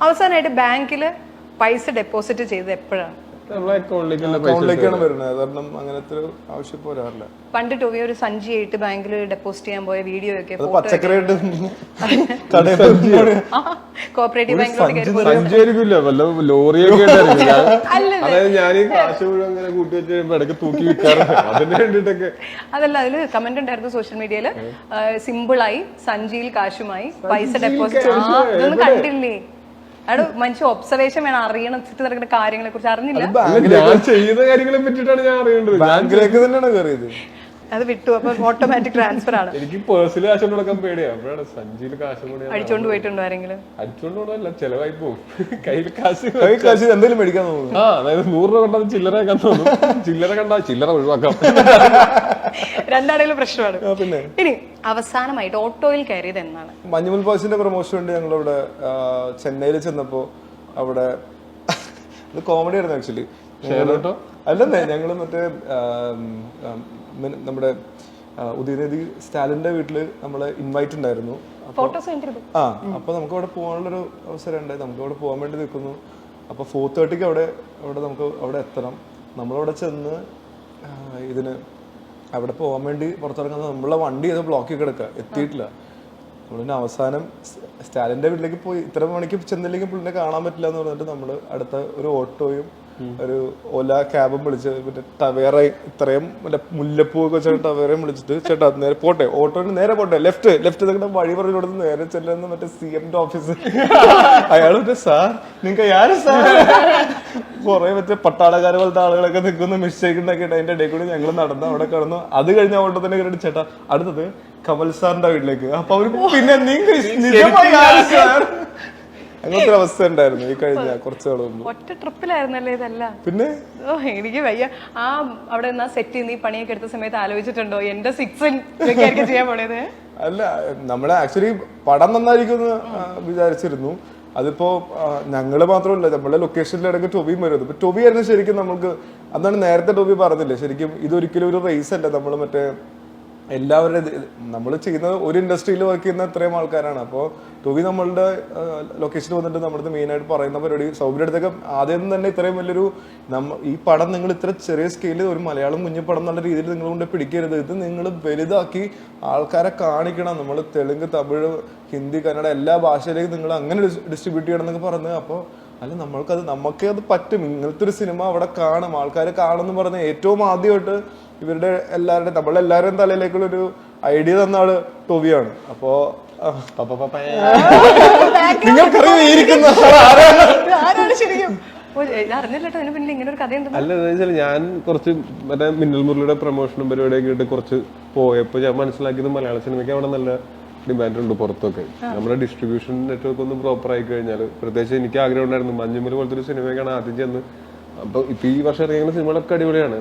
അവസാനമായിട്ട് ബാങ്കില് പൈസ ഡെപ്പോസിറ്റ് ചെയ്ത് എപ്പോഴാണ്? അക്കൗണ്ടിലേക്കാണ് വരുന്നത്. കാരണം അങ്ങനത്തെ ഒരു ആവശ്യം വരാറില്ല. പണ്ട് ടോവി ഒരു സഞ്ചിയായിട്ട് ബാങ്കിൽ ഡെപ്പോസിറ്റ് ചെയ്യാൻ പോയ വീഡിയോ ഒക്കെ പച്ചക്കറിയായിട്ട് കോപ്പറേറ്റീവ് ബാങ്കിലോട്ട് അതല്ല, അതില് കമന്റ് ഉണ്ടായിരുന്നു സോഷ്യൽ മീഡിയയില്, സിമ്പിളായി സഞ്ചിയിൽ കാശുമായി പൈസ ഡെപ്പോസിറ്റ്. ഇതൊന്നും കണ്ടില്ലേ? അവിടെ മനുഷ്യ ഒബ്സർവേഷൻ വേണം, അറിയണം ചുറ്റി നടക്കുന്ന കാര്യങ്ങളെ കുറിച്ച്. അറിഞ്ഞില്ല, ഞാൻ ചെയ്യുന്ന കാര്യങ്ങളെ പറ്റിയിട്ടാണ് ഞാൻ അറിയേണ്ടത്. ബാങ്കിലേക്ക് തന്നെയാണ് കയറിയത്. അത് വിട്ടു. അപ്പൊ ഓട്ടോമാറ്റിക് ട്രാൻസ്ഫർ ആണ്. എനിക്ക് പേഴ്സിൽ കാശ് കൊണ്ട് നടക്കാൻ പേടിയാ. അപ്പോഴാണ് സഞ്ചിയിൽ കാശ് കൂടി അടിച്ചോണ്ട് പോയിട്ടുണ്ടോ ആരെങ്കിലും? അടിച്ചോണ്ട് പോകണമല്ല, ചെലവായി പോകും. കയ്യിൽ കാശ് എന്തെങ്കിലും മേടിക്കാൻ തോന്നുന്നു. അതായത് 100 രൂപ കണ്ടാൽ ചില്ലറ ആക്കാൻ തോന്നും. ചില്ലറ കണ്ടാൽ ചില്ലറ ഒഴിവാക്കാം. രണ്ടാണെങ്കിലും പ്രശ്നമാണ്. പിന്നെ ഇനി അവസാനമായിട്ട് ഓട്ടോയിൽ കയറിയത് എന്നാണ്? മഞ്ഞുമൽ ബോയ്സിന്റെ പ്രൊമോഷൻ ഉണ്ട്. ഞങ്ങളിവിടെ ചെന്നൈയിൽ ചെന്നപ്പോ അവിടെ കോമഡി ആയിരുന്നു ആക്ച്വലി. അല്ലെന്നേ, ഞങ്ങള് മറ്റേ നമ്മുടെ ഉദയനിധി സ്റ്റാലിന്റെ വീട്ടില് നമ്മള് ഇൻവൈറ്റ് ഉണ്ടായിരുന്നു. അപ്പൊ നമുക്ക് അവിടെ പോകാനുള്ളൊരു അവസരം ഉണ്ടായി. നമുക്ക് അവിടെ പോകാൻ വേണ്ടി നിൽക്കുന്നു. അപ്പൊ 4:30 അവിടെ നമുക്ക് അവിടെ എത്തണം. നമ്മളവിടെ ചെന്ന് ഇതിന് അവിടെ പോകാൻ വേണ്ടി പുറത്തിറങ്ങുന്ന നമ്മളെ വണ്ടി അത് ബ്ലോക്ക് ചെയ്ത് കിടക്കുക, എത്തിയിട്ടില്ല. നമ്മളിന് അവസാനം സ്റ്റാലിന്റെ വീട്ടിലേക്ക് പോയി ഇത്ര മണിക്ക് ചെന്നില്ലെങ്കിൽ പുള്ളിനെ കാണാൻ പറ്റില്ല എന്ന് പറഞ്ഞിട്ട് നമ്മള് അടുത്ത ഒരു ഓട്ടോയും ഒരു ഓല ക്യാബും വിളിച്ച് മറ്റേ ടവേറ, ഇത്രയും മറ്റേ മുല്ലപ്പൂ ഒക്കെ വെച്ചാൽ ടവേറയും വിളിച്ചിട്ട്, ചേട്ടാ നേരെ പോട്ടെ, ഓട്ടോന് നേരെ പോട്ടെ, ലെഫ്റ്റ് നിങ്ങളുടെ വഴി പറഞ്ഞു കൊടുത്ത് നേരെ ചെല്ലുന്ന മറ്റേ CMന്റെ ഓഫീസ്. അയാൾ മറ്റേ സാർ നിങ്ങൾക്ക് ആരും സാർ കുറെ മറ്റേ പട്ടാളക്കാർ പോലത്തെ ആളുകളൊക്കെ നിൽക്കുന്ന മിസ്റ്റേക്ക് ഉണ്ടാക്കിയിട്ട് അതിന്റെ ഇടയിൽ കൂടി ഞങ്ങൾ നടന്നു അവിടെ കിടന്നു. അത് കഴിഞ്ഞ ഓട്ടോ തന്നെ കേട്ടിട്ട് ചേട്ടാ അടുത്തത് കമൽ സാറിന്റെ വീട്ടിലേക്ക്. അപ്പൊ അവര് പിന്നെ അങ്ങനത്തെ ഒരു അവസ്ഥ ഉണ്ടായിരുന്നു ഈ കഴിഞ്ഞ കുറച്ചു നാൾ മുമ്പ്. ഒറ്റ ട്രിപ്പിലായിരുന്നല്ലേ ഇതല്ല? പിന്നെ എനിക്ക് വയ്യ. അവിടെ സെറ്റ് നീ പണിയൊക്കെ എടുത്ത സമയത്ത് ആലോചിച്ചിട്ടുണ്ടോ എന്റെ 6 ചെയ്യാൻ പോണത്? അല്ല, നമ്മളെ ആക്ച്വലി പടം നന്നായിരിക്കും വിചാരിച്ചിരുന്നു. അതിപ്പോ ഞങ്ങള് മാത്രമല്ല, നമ്മളെ ലൊക്കേഷനിൽ ഇടയ്ക്ക് ടോബിയും വരുന്നത്. ഇപ്പൊ ടോബി ആയിരുന്നു ശരിക്കും നമ്മൾക്ക്. അതാണ് നേരത്തെ ടോബി പറഞ്ഞില്ലേ, ശരിക്കും ഇതൊരിക്കലും ഒരു റേസ് അല്ല. നമ്മൾ മറ്റേ എല്ലാവരുടെ നമ്മൾ ചെയ്യുന്നത് ഒരു ഇൻഡസ്ട്രിയിൽ വർക്ക് ചെയ്യുന്ന ഇത്രയും ആൾക്കാരാണ്. അപ്പോൾ ടോബി നമ്മളുടെ ലൊക്കേഷനിൽ വന്നിട്ട് നമ്മുടെ മെയിനായിട്ട് പറയുന്ന പരിപാടി സൗബിന്റെ അടുത്തൊക്കെ ആദ്യം തന്നെ ഇത്രയും വലിയൊരു ഈ പടം നിങ്ങൾ ഇത്ര ചെറിയ സ്കെയിലിൽ ഒരു മലയാളം കുഞ്ഞു പടം എന്നുള്ള രീതിയിൽ നിങ്ങൾ കൊണ്ട് പിടിക്കരുത്. ഇത് നിങ്ങൾ വലുതാക്കി ആൾക്കാരെ കാണിക്കണം. നമ്മൾ തെലുങ്ക്, തമിഴ്, ഹിന്ദി, കന്നഡ എല്ലാ ഭാഷയിലേക്കും നിങ്ങൾ അങ്ങനെ ഡിസ്ട്രിബ്യൂട്ട് ചെയ്യണം എന്നൊക്കെ പറഞ്ഞ്. അപ്പോൾ അല്ല, നമുക്കേ അത് പറ്റും. ഇങ്ങനത്തെ ഒരു സിനിമ അവിടെ കാണും, ആൾക്കാർ കാണുമെന്ന് പറഞ്ഞ് ഏറ്റവും ആദ്യമായിട്ട് ഇവരുടെ നമ്മളെല്ലാവരുടെയും തലയിലേക്കുള്ള ഒരു ഐഡിയ തന്ന ആള് ടോബിയാണ്. അപ്പോ അല്ല, ഞാൻ കുറച്ച് മറ്റേ മിന്നൽ മുരളിയുടെ പ്രൊമോഷനും പരിപാടിയൊക്കെ ആയിട്ട് കുറച്ച് പോയപ്പോ ഞാൻ മനസ്സിലാക്കിയത് മലയാള സിനിമയ്ക്ക് അവിടെ നല്ല ഡിമാൻഡ് ഉണ്ട് പുറത്തൊക്കെ. നമ്മുടെ ഡിസ്ട്രിബ്യൂഷൻ നെറ്റ്വർക്ക് ഒന്ന് പ്രോപ്പർ ആയി കഴിഞ്ഞാൽ, പ്രത്യേകിച്ച് എനിക്ക് ആഗ്രഹം ഉണ്ടായിരുന്നു മഞ്ഞുമൽ പോലത്തെ ഒരു സിനിമയ്ക്കാണ് ആദ്യം ചെന്ന്. അപ്പൊ ഇപ്പൊ ഈ വർഷം ഇറങ്ങിയ സിനിമകളൊക്കെ അടിപൊളിയാണ്.